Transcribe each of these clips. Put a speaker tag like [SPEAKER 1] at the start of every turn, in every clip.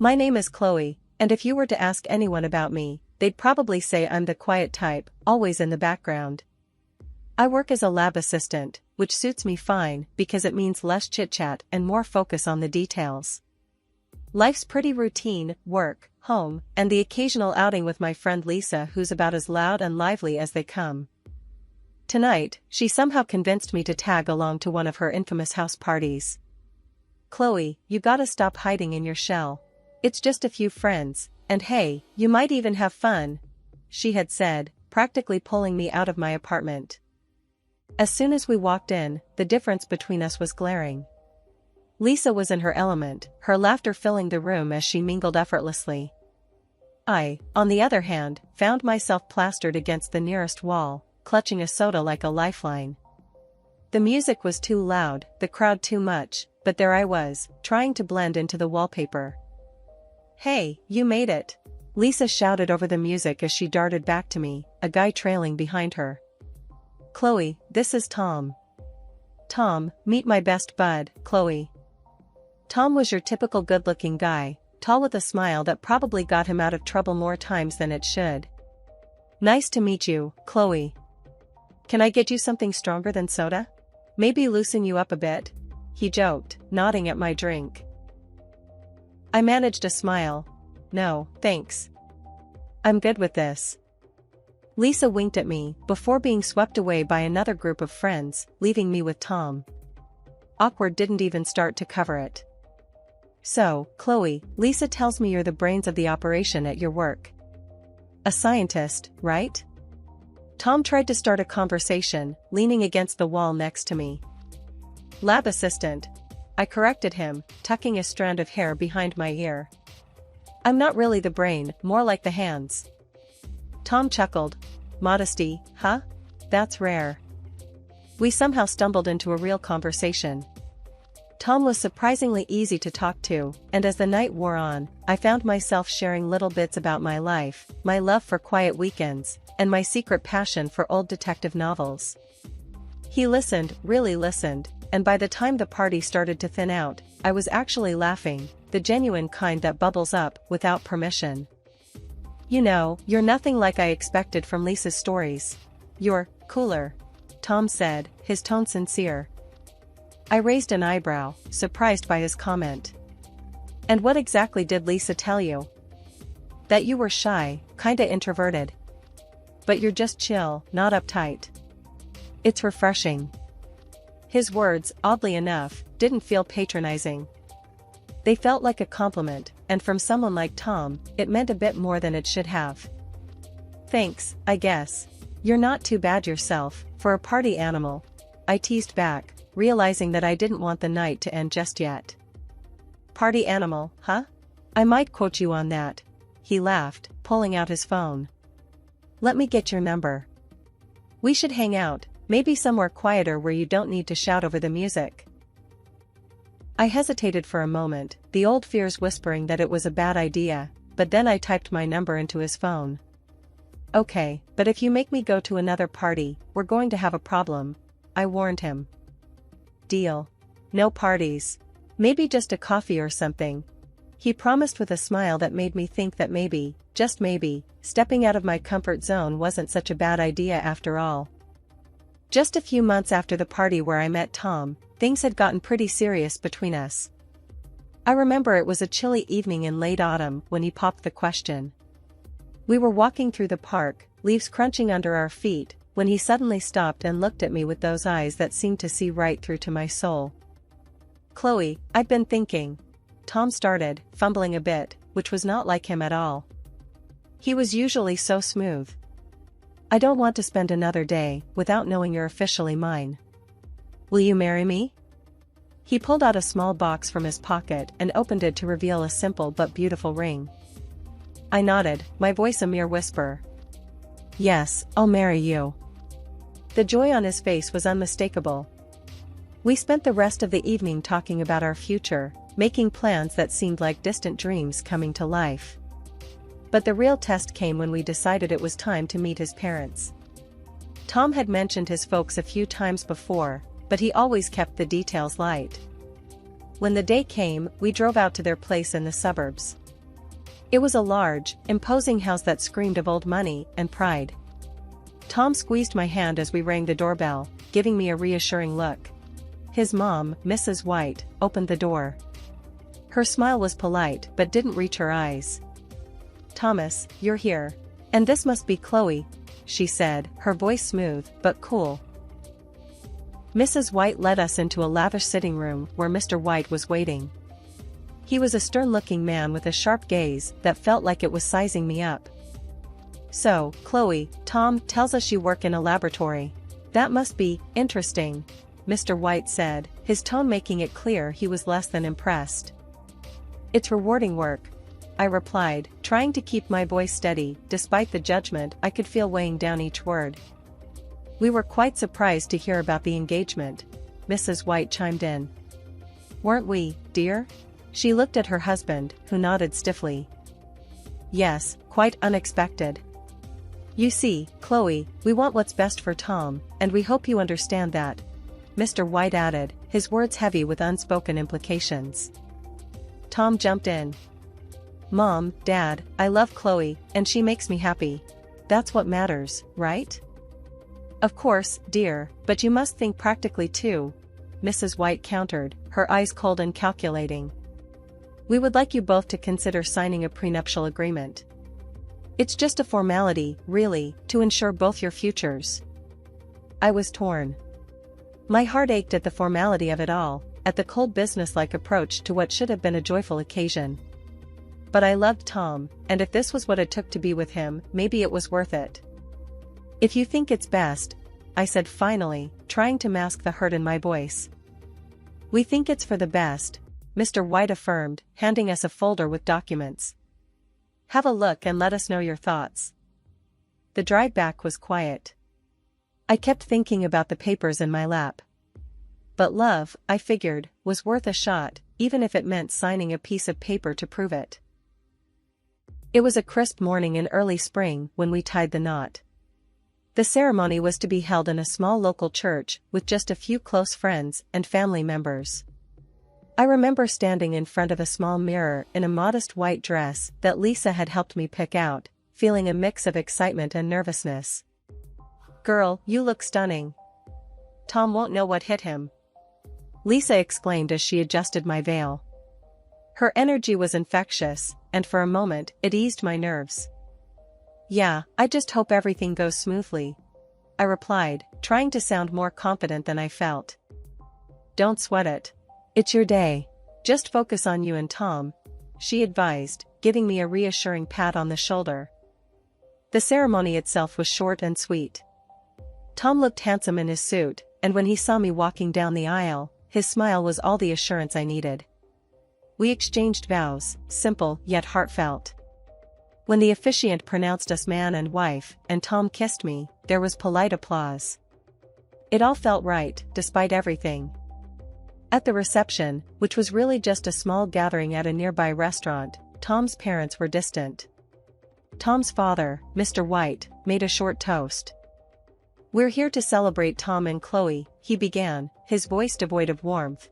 [SPEAKER 1] My name is Chloe, and if you were to ask anyone about me, they'd probably say I'm the quiet type, always in the background. I work as a lab assistant, which suits me fine because it means less chit-chat and more focus on the details. Life's pretty routine: work, home, and the occasional outing with my friend Lisa, who's about as loud and lively as they come. Tonight, she somehow convinced me to tag along to one of her infamous house parties. Chloe, you gotta stop hiding in your shell. It's just a few friends, and hey, you might even have fun, she had said, practically pulling me out of my apartment. As soon as we walked in, the difference between us was glaring. Lisa was in her element, her laughter filling the room as she mingled effortlessly. I, on the other hand, found myself plastered against the nearest wall, clutching a soda like a lifeline. The music was too loud, the crowd too much, but there I was, trying to blend into the wallpaper. Hey, you made it! Lisa shouted over the music as she darted back to me, a guy trailing behind her. Chloe, this is Tom. Tom, meet my best bud, Chloe. Tom was your typical good-looking guy, tall with a smile that probably got him out of trouble more times than it should. Nice to meet you, Chloe. Can I get you something stronger than soda? Maybe loosen you up a bit? He joked, nodding at my drink. I managed a smile. No, thanks. I'm good with this. Lisa winked at me, before being swept away by another group of friends, leaving me with Tom. Awkward didn't even start to cover it. So, Chloe, Lisa tells me you're the brains of the operation at your work. A scientist, right? Tom tried to start a conversation, leaning against the wall next to me. Lab assistant, I corrected him, tucking a strand of hair behind my ear. I'm not really the brain, more like the hands. Tom chuckled. Modesty, huh? That's rare. We somehow stumbled into a real conversation. Tom was surprisingly easy to talk to, and as the night wore on, I found myself sharing little bits about my life, my love for quiet weekends, and my secret passion for old detective novels. He listened, really listened, and by the time the party started to thin out, I was actually laughing, the genuine kind that bubbles up without permission. You know, you're nothing like I expected from Lisa's stories. You're cooler, Tom said, his tone sincere. I raised an eyebrow, surprised by his comment. And what exactly did Lisa tell you? That you were shy, kinda introverted. But you're just chill, not uptight. It's refreshing. His words, oddly enough, didn't feel patronizing. They felt like a compliment, and from someone like Tom, it meant a bit more than it should have. Thanks, I guess. You're not too bad yourself, for a party animal. I teased back, realizing that I didn't want the night to end just yet. Party animal, huh? I might quote you on that. He laughed, pulling out his phone. Let me get your number. We should hang out, maybe somewhere quieter where you don't need to shout over the music. I hesitated for a moment, the old fears whispering that it was a bad idea, but then I typed my number into his phone. Okay, but if you make me go to another party, we're going to have a problem, I warned him. Deal. No parties. Maybe just a coffee or something. He promised with a smile that made me think that maybe, just maybe, stepping out of my comfort zone wasn't such a bad idea after all. Just a few months after the party where I met Tom, things had gotten pretty serious between us. I remember it was a chilly evening in late autumn when he popped the question. We were walking through the park, leaves crunching under our feet, when he suddenly stopped and looked at me with those eyes that seemed to see right through to my soul. Chloe, I've been thinking. Tom started, fumbling a bit, which was not like him at all. He was usually so smooth. I don't want to spend another day without knowing you're officially mine. Will you marry me? He pulled out a small box from his pocket and opened it to reveal a simple but beautiful ring. I nodded, my voice a mere whisper. Yes, I'll marry you. The joy on his face was unmistakable. We spent the rest of the evening talking about our future, making plans that seemed like distant dreams coming to life. But the real test came when we decided it was time to meet his parents. Tom had mentioned his folks a few times before, but he always kept the details light. When the day came, we drove out to their place in the suburbs. It was a large, imposing house that screamed of old money and pride. Tom squeezed my hand as we rang the doorbell, giving me a reassuring look. His mom, Mrs. White, opened the door. Her smile was polite but didn't reach her eyes. "Thomas, you're here. And this must be Chloe," she said, her voice smooth but cool. Mrs. White led us into a lavish sitting room where Mr. White was waiting. He was a stern-looking man with a sharp gaze that felt like it was sizing me up. "So, Chloe, Tom tells us you work in a laboratory. That must be interesting," Mr. White said, his tone making it clear he was less than impressed. "It's rewarding work," I replied, trying to keep my voice steady despite the judgment I could feel weighing down each word. "We were quite surprised to hear about the engagement," Mrs. White chimed in. "Weren't we, dear?" She looked at her husband, who nodded stiffly. "Yes, quite unexpected. You see, Chloe, we want what's best for Tom, and we hope you understand that," Mr. White added, his words heavy with unspoken implications. Tom jumped in. "Mom, Dad, I love Chloe, and she makes me happy. That's what matters, right?" "Of course, dear, but you must think practically too," Mrs. White countered, her eyes cold and calculating. "We would like you both to consider signing a prenuptial agreement. It's just a formality, really, to ensure both your futures." I was torn. My heart ached at the formality of it all, at the cold businesslike approach to what should have been a joyful occasion. But I loved Tom, and if this was what it took to be with him, maybe it was worth it. "If you think it's best," I said finally, trying to mask the hurt in my voice. "We think it's for the best," Mr. White affirmed, handing us a folder with documents. "Have a look and let us know your thoughts." The drive back was quiet. I kept thinking about the papers in my lap. But love, I figured, was worth a shot, even if it meant signing a piece of paper to prove it. It was a crisp morning in early spring when we tied the knot. The ceremony was to be held in a small local church with just a few close friends and family members. I remember standing in front of a small mirror in a modest white dress that Lisa had helped me pick out, feeling a mix of excitement and nervousness. "Girl, you look stunning. Tom won't know what hit him," Lisa exclaimed as she adjusted my veil. Her energy was infectious, and for a moment it eased my nerves. "Yeah, I just hope everything goes smoothly," I replied, trying to sound more confident than I felt. "Don't sweat it. It's your day. Just focus on you and Tom," she advised, giving me a reassuring pat on the shoulder. The ceremony itself was short and sweet. Tom looked handsome in his suit, and when he saw me walking down the aisle, his smile was all the assurance I needed. We exchanged vows, simple yet heartfelt. When the officiant pronounced us man and wife, and Tom kissed me, there was polite applause. It all felt right, despite everything. At the reception, which was really just a small gathering at a nearby restaurant, Tom's parents were distant. Tom's father, Mr. White, made a short toast. "We're here to celebrate Tom and Chloe," he began, his voice devoid of warmth.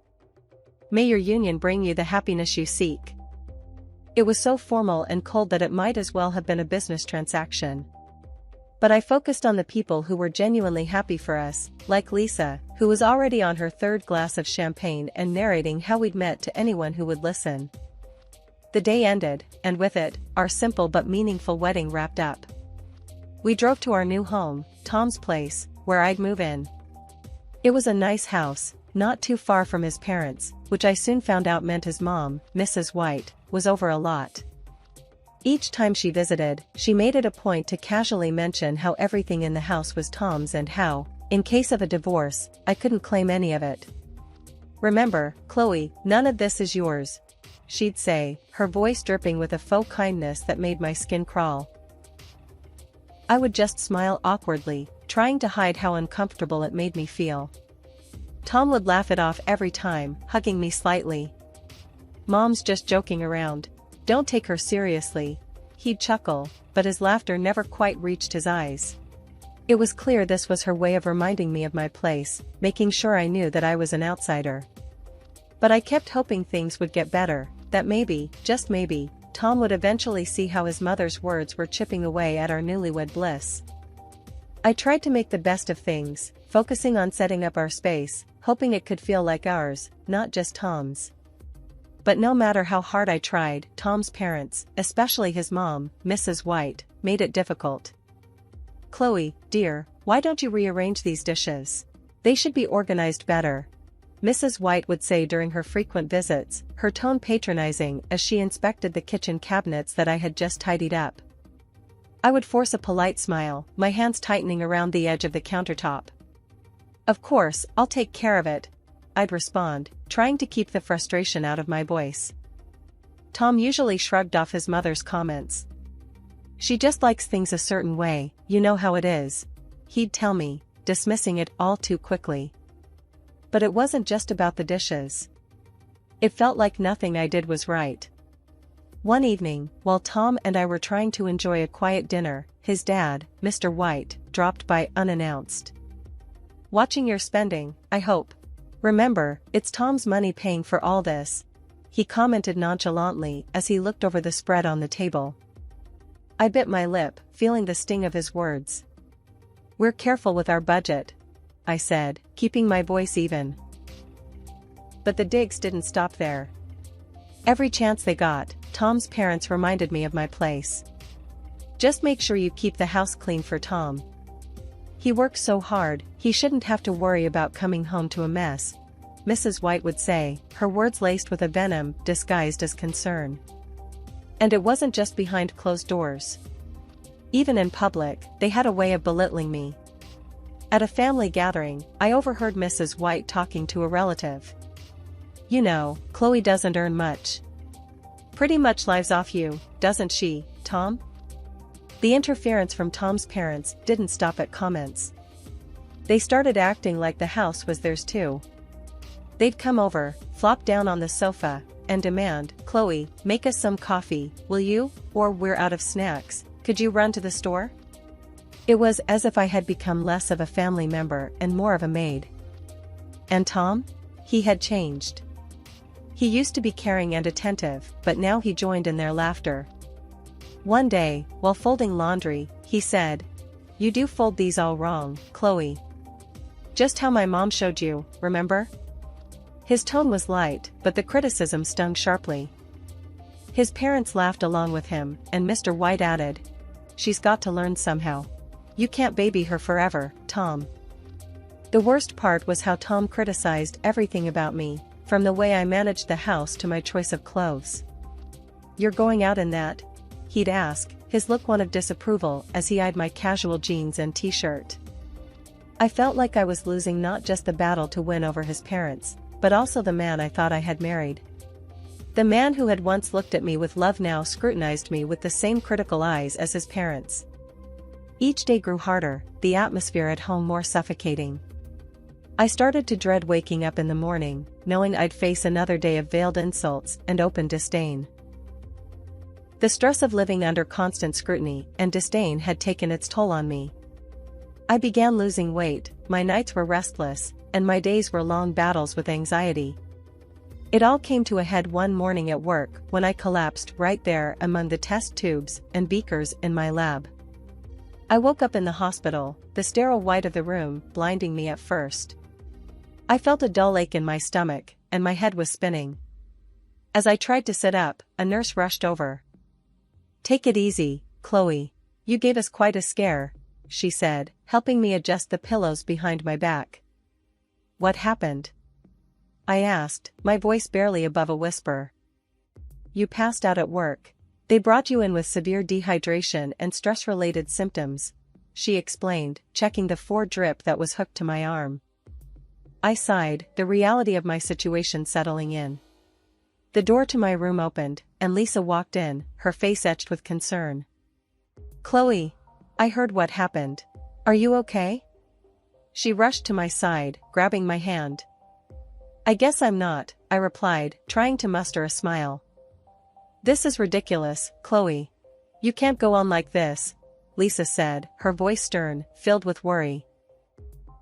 [SPEAKER 1] "May your union bring you the happiness you seek." It was so formal and cold that it might as well have been a business transaction. But I focused on the people who were genuinely happy for us, like Lisa, who was already on her third glass of champagne and narrating how we'd met to anyone who would listen. The day ended, and with it, our simple but meaningful wedding wrapped up. We drove to our new home, Tom's place, where I'd move in. It was a nice house, not too far from his parents, which I soon found out meant his mom, Mrs. White, was over a lot. Each time she visited, she made it a point to casually mention how everything in the house was Tom's and how, in case of a divorce, I couldn't claim any of it. "Remember, Chloe, none of this is yours," she'd say, her voice dripping with a faux kindness that made my skin crawl. I would just smile awkwardly, trying to hide how uncomfortable it made me feel. Tom would laugh it off every time, hugging me slightly. "Mom's just joking around. Don't take her seriously," he'd chuckle, but his laughter never quite reached his eyes. It was clear this was her way of reminding me of my place, making sure I knew that I was an outsider. But I kept hoping things would get better, that maybe, just maybe, Tom would eventually see how his mother's words were chipping away at our newlywed bliss. I tried to make the best of things, focusing on setting up our space, hoping it could feel like ours, not just Tom's. But no matter how hard I tried, Tom's parents, especially his mom, Mrs. White, made it difficult. "Chloe, dear, why don't you rearrange these dishes? They should be organized better," Mrs. White would say during her frequent visits, her tone patronizing as she inspected the kitchen cabinets that I had just tidied up. I would force a polite smile, my hands tightening around the edge of the countertop. "Of course, I'll take care of it," I'd respond, trying to keep the frustration out of my voice. Tom usually shrugged off his mother's comments. "She just likes things a certain way, you know how it is," he'd tell me, dismissing it all too quickly. But it wasn't just about the dishes. It felt like nothing I did was right. One evening, while Tom and I were trying to enjoy a quiet dinner, his dad, Mr. White, dropped by unannounced. "Watching your spending, I hope. Remember, it's Tom's money paying for all this," he commented nonchalantly as he looked over the spread on the table. I bit my lip, feeling the sting of his words. "We're careful with our budget," I said, keeping my voice even. But the digs didn't stop there. Every chance they got, Tom's parents reminded me of my place. "Just make sure you keep the house clean for Tom. He works so hard, he shouldn't have to worry about coming home to a mess," Mrs. White would say, her words laced with a venom disguised as concern. And it wasn't just behind closed doors. Even in public, they had a way of belittling me. At a family gathering, I overheard Mrs. White talking to a relative. "You know, Chloe doesn't earn much. Pretty much lives off you, doesn't she, Tom?" The interference from Tom's parents didn't stop at comments. They started acting like the house was theirs too. They'd come over, flop down on the sofa, and demand, "Chloe, make us some coffee, will you? Or we're out of snacks, could you run to the store?" It was as if I had become less of a family member and more of a maid. And Tom? He had changed. He used to be caring and attentive, but now he joined in their laughter. One day, while folding laundry, he said, "You do fold these all wrong, Chloe. Just how my mom showed you, remember?" His tone was light, but the criticism stung sharply. His parents laughed along with him, and Mr. White added, "She's got to learn somehow. You can't baby her forever, Tom." The worst part was how Tom criticized everything about me, from the way I managed the house to my choice of clothes. "You're going out in that?" he'd ask, his look one of disapproval as he eyed my casual jeans and t-shirt. I felt like I was losing not just the battle to win over his parents, but also the man I thought I had married. The man who had once looked at me with love now scrutinized me with the same critical eyes as his parents. Each day grew harder, the atmosphere at home more suffocating. I started to dread waking up in the morning, knowing I'd face another day of veiled insults and open disdain. The stress of living under constant scrutiny and disdain had taken its toll on me. I began losing weight, my nights were restless, and my days were long battles with anxiety. It all came to a head one morning at work when I collapsed right there among the test tubes and beakers in my lab. I woke up in the hospital, the sterile white of the room blinding me at first. I felt a dull ache in my stomach, and my head was spinning. As I tried to sit up, a nurse rushed over. "Take it easy, Chloe. You gave us quite a scare," she said, helping me adjust the pillows behind my back. "What happened?" I asked, my voice barely above a whisper. "You passed out at work. They brought you in with severe dehydration and stress-related symptoms," she explained, checking the 4 drip that was hooked to my arm. I sighed, the reality of my situation settling in. The door to my room opened, and Lisa walked in, her face etched with concern. "Chloe, I heard what happened. Are you okay?" She rushed to my side, grabbing my hand. "I guess I'm not," I replied, trying to muster a smile. "This is ridiculous, Chloe. You can't go on like this," Lisa said, her voice stern, filled with worry.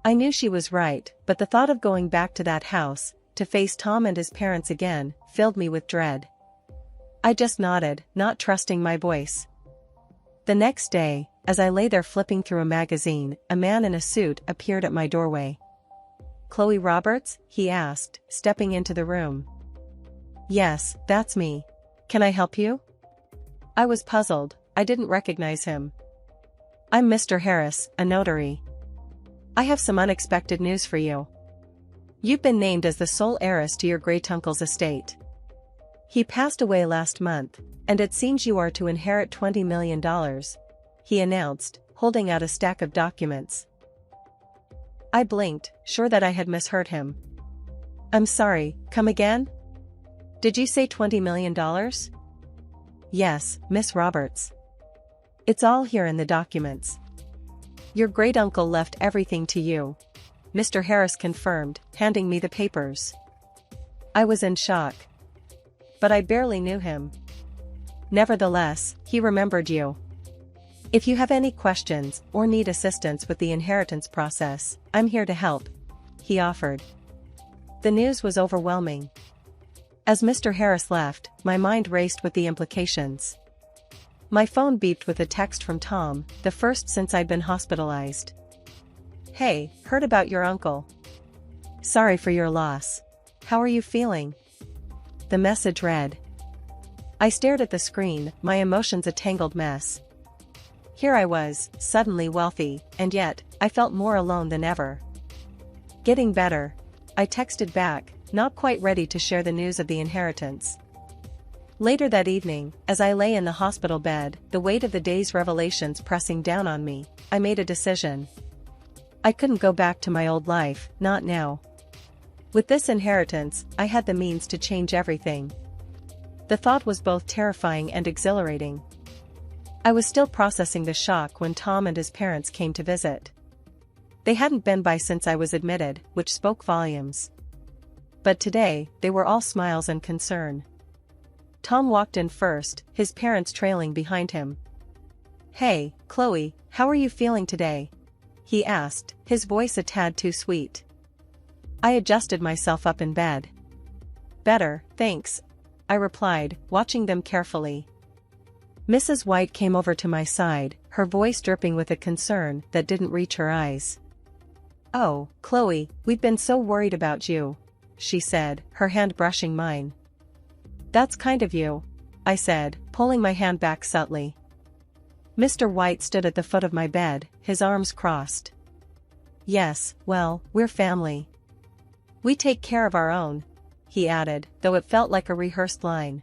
[SPEAKER 1] I knew she was right, but the thought of going back to that house, to face Tom and his parents again, filled me with dread. I just nodded, not trusting my voice. The next day, as I lay there flipping through a magazine, a man in a suit appeared at my doorway. "Chloe Roberts?" he asked, stepping into the room. "Yes, that's me. Can I help you?" I was puzzled. I didn't recognize him. "I'm Mr. Harris, a notary. I have some unexpected news for you. You've been named as the sole heiress to your great-uncle's estate. He passed away last month, and it seems you are to inherit $20 million, he announced, holding out a stack of documents. I blinked, sure that I had misheard him. "I'm sorry, come again? Did you say $20 million? "Yes, Miss Roberts. It's all here in the documents. Your great-uncle left everything to you," Mr. Harris confirmed, handing me the papers. I was in shock. But I barely knew him. Nevertheless, he remembered you. "If you have any questions or need assistance with the inheritance process, I'm here to help," he offered. The news was overwhelming. As Mr. Harris left, my mind raced with the implications. My phone beeped with a text from Tom, the first since I'd been hospitalized. "Hey, heard about your uncle. Sorry for your loss. How are you feeling?" The message read. I stared at the screen, my emotions a tangled mess. Here I was, suddenly wealthy, and yet, I felt more alone than ever. "Getting better," I texted back, not quite ready to share the news of the inheritance. Later that evening, as I lay in the hospital bed, the weight of the day's revelations pressing down on me, I made a decision. I couldn't go back to my old life, not now. With this inheritance, I had the means to change everything. The thought was both terrifying and exhilarating. I was still processing the shock when Tom and his parents came to visit. They hadn't been by since I was admitted, which spoke volumes. But today, they were all smiles and concern. Tom walked in first, his parents trailing behind him. "Hey, Chloe, how are you feeling today?" he asked, his voice a tad too sweet. I adjusted myself up in bed. "Better, thanks," I replied, watching them carefully. Mrs. White came over to my side, her voice dripping with a concern that didn't reach her eyes. "Oh, Chloe, we've been so worried about you," she said, her hand brushing mine. "That's kind of you," I said, pulling my hand back subtly. Mr. White stood at the foot of my bed, his arms crossed. "Yes, well, we're family. We take care of our own," he added, though it felt like a rehearsed line.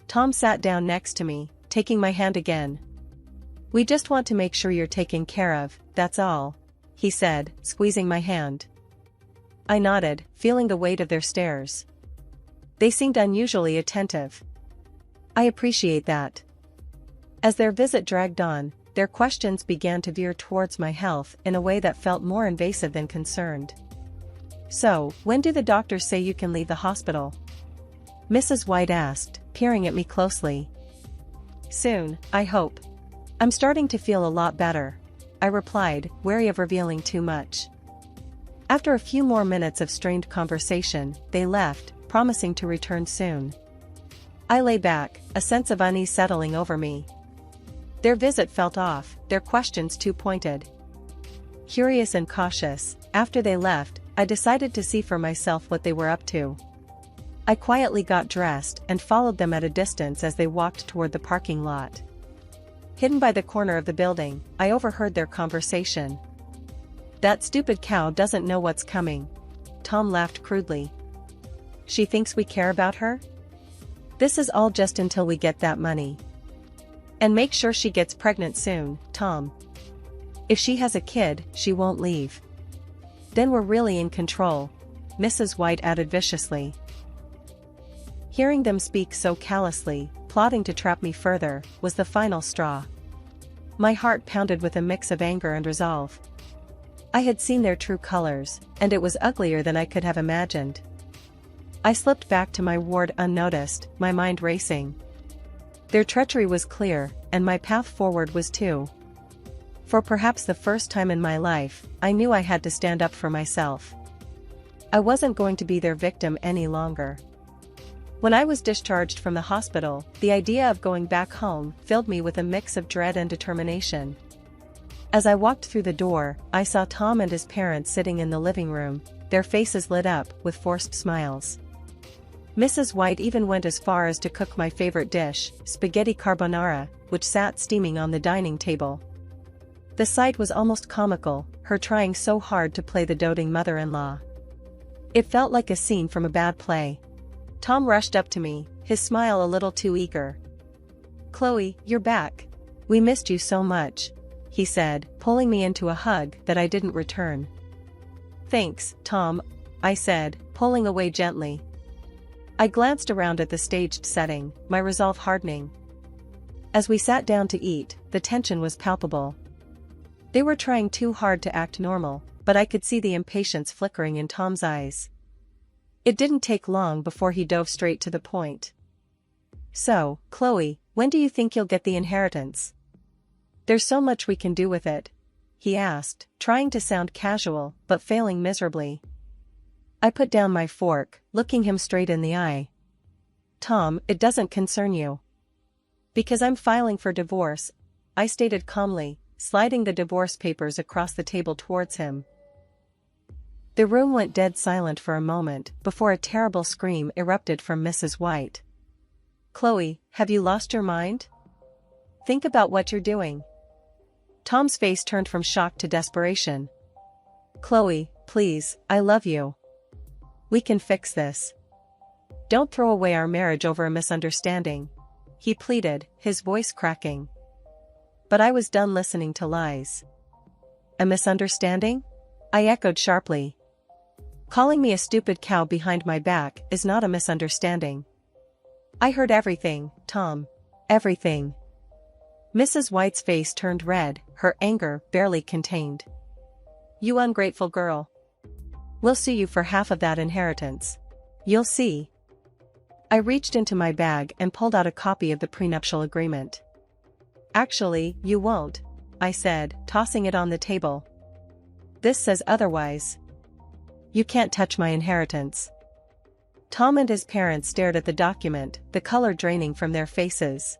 [SPEAKER 1] Tom sat down next to me, taking my hand again. "We just want to make sure you're taken care of, that's all," he said, squeezing my hand. I nodded, feeling the weight of their stares. They seemed unusually attentive. I appreciate that. As their visit dragged on, their questions began to veer towards my health in a way that felt more invasive than concerned. "So, when do the doctors say you can leave the hospital?" Mrs. White asked, peering at me closely. "Soon, I hope. I'm starting to feel a lot better," I replied, wary of revealing too much. After a few more minutes of strained conversation, they left, promising to return soon. I lay back, a sense of unease settling over me. Their visit felt off, their questions too pointed. Curious and cautious, after they left, I decided to see for myself what they were up to. I quietly got dressed and followed them at a distance as they walked toward the parking lot. Hidden by the corner of the building, I overheard their conversation. "That stupid cow doesn't know what's coming," Tom laughed crudely. "She thinks we care about her? This is all just until we get that money. And make sure she gets pregnant soon, Tom. If she has a kid, she won't leave. Then we're really in control," Mrs. White added viciously. Hearing them speak so callously, plotting to trap me further, was the final straw. My heart pounded with a mix of anger and resolve. I had seen their true colors, and it was uglier than I could have imagined. I slipped back to my ward unnoticed, my mind racing. Their treachery was clear, and my path forward was too. For perhaps the first time in my life, I knew I had to stand up for myself. I wasn't going to be their victim any longer. When I was discharged from the hospital, the idea of going back home filled me with a mix of dread and determination. As I walked through the door, I saw Tom and his parents sitting in the living room, their faces lit up with forced smiles. Mrs. White even went as far as to cook my favorite dish, spaghetti carbonara, which sat steaming on the dining table. The sight was almost comical, her trying so hard to play the doting mother-in-law. It felt like a scene from a bad play. Tom rushed up to me, his smile a little too eager. "Chloe, you're back. We missed you so much," he said, pulling me into a hug that I didn't return. "Thanks, Tom," I said, pulling away gently. I glanced around at the staged setting, my resolve hardening. As we sat down to eat, the tension was palpable. They were trying too hard to act normal, but I could see the impatience flickering in Tom's eyes. It didn't take long before he dove straight to the point. "So, Chloe, when do you think you'll get the inheritance? There's so much we can do with it," he asked, trying to sound casual, but failing miserably. I put down my fork, looking him straight in the eye. "Tom, it doesn't concern you." "Because I'm filing for divorce," I stated calmly, sliding the divorce papers across the table towards him. The room went dead silent for a moment before a terrible scream erupted from Mrs. White. "Chloe, have you lost your mind? Think about what you're doing." Tom's face turned from shock to desperation. "Chloe, please, I love you. We can fix this. Don't throw away our marriage over a misunderstanding," he pleaded, his voice cracking. But I was done listening to lies. "A misunderstanding?" I echoed sharply. "Calling me a stupid cow behind my back is not a misunderstanding." "I heard everything, Tom. Everything." Mrs. White's face turned red, her anger barely contained. "You ungrateful girl. We'll sue you for half of that inheritance. You'll see." I reached into my bag and pulled out a copy of the prenuptial agreement. "Actually, you won't," I said, tossing it on the table. "This says otherwise. You can't touch my inheritance." Tom and his parents stared at the document, the color draining from their faces.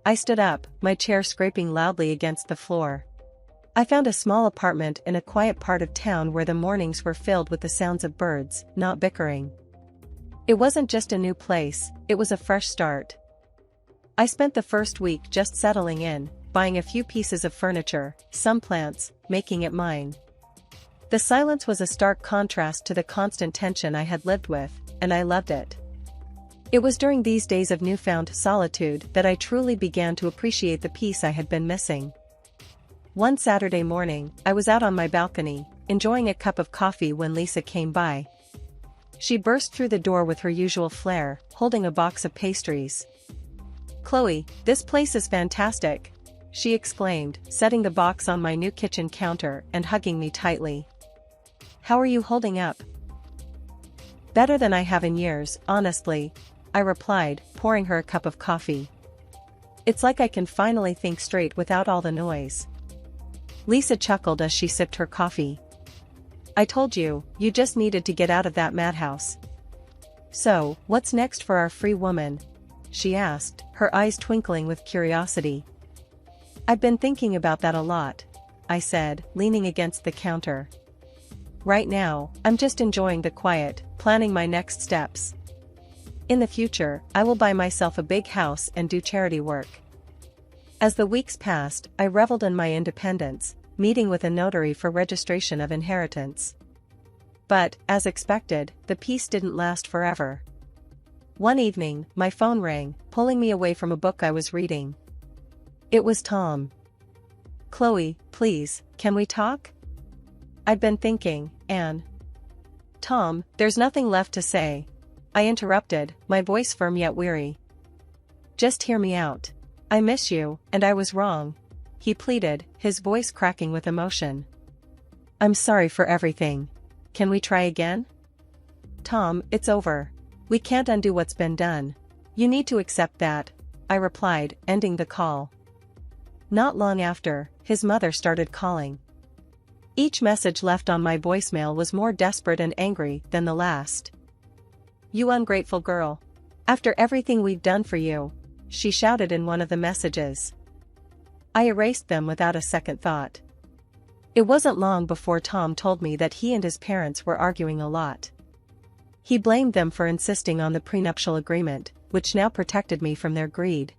[SPEAKER 1] I stood up, my chair scraping loudly against the floor. I found a small apartment in a quiet part of town where the mornings were filled with the sounds of birds, not bickering. It wasn't just a new place, it was a fresh start. I spent the first week just settling in, buying a few pieces of furniture, some plants, making it mine. The silence was a stark contrast to the constant tension I had lived with, and I loved it. It was during these days of newfound solitude that I truly began to appreciate the peace I had been missing. One Saturday morning, I was out on my balcony, enjoying a cup of coffee when Lisa came by. She burst through the door with her usual flair, holding a box of pastries. "Chloe, this place is fantastic," she exclaimed, setting the box on my new kitchen counter and hugging me tightly. "How are you holding up?" "Better than I have in years, honestly," I replied, pouring her a cup of coffee. "It's like I can finally think straight without all the noise." Lisa chuckled as she sipped her coffee. "I told you, you just needed to get out of that madhouse." "So, what's next for our free woman?" she asked, her eyes twinkling with curiosity. "I've been thinking about that a lot," I said, leaning against the counter. "Right now, I'm just enjoying the quiet, planning my next steps. In the future, I will buy myself a big house and do charity work." As the weeks passed, I reveled in my independence, meeting with a notary for registration of inheritance. But, as expected, the peace didn't last forever. One evening, my phone rang, pulling me away from a book I was reading. It was Tom. "Chloe, please, can we talk? I'd been thinking, Anne." "Tom, there's nothing left to say," I interrupted, my voice firm yet weary. "Just hear me out. I miss you, and I was wrong," he pleaded, his voice cracking with emotion. "I'm sorry for everything. Can we try again?" "Tom, it's over. We can't undo what's been done. You need to accept that," I replied, ending the call. Not long after, his mother started calling. Each message left on my voicemail was more desperate and angry than the last. "You ungrateful girl. After everything we've done for you, she shouted in one of the messages. I erased them without a second thought. It wasn't long before Tom told me that he and his parents were arguing a lot. He blamed them for insisting on the prenuptial agreement, which now protected me from their greed.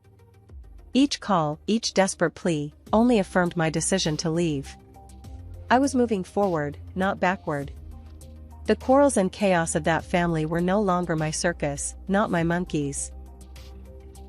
[SPEAKER 1] Each call, each desperate plea, only affirmed my decision to leave. I was moving forward, not backward. The quarrels and chaos of that family were no longer my circus, not my monkeys.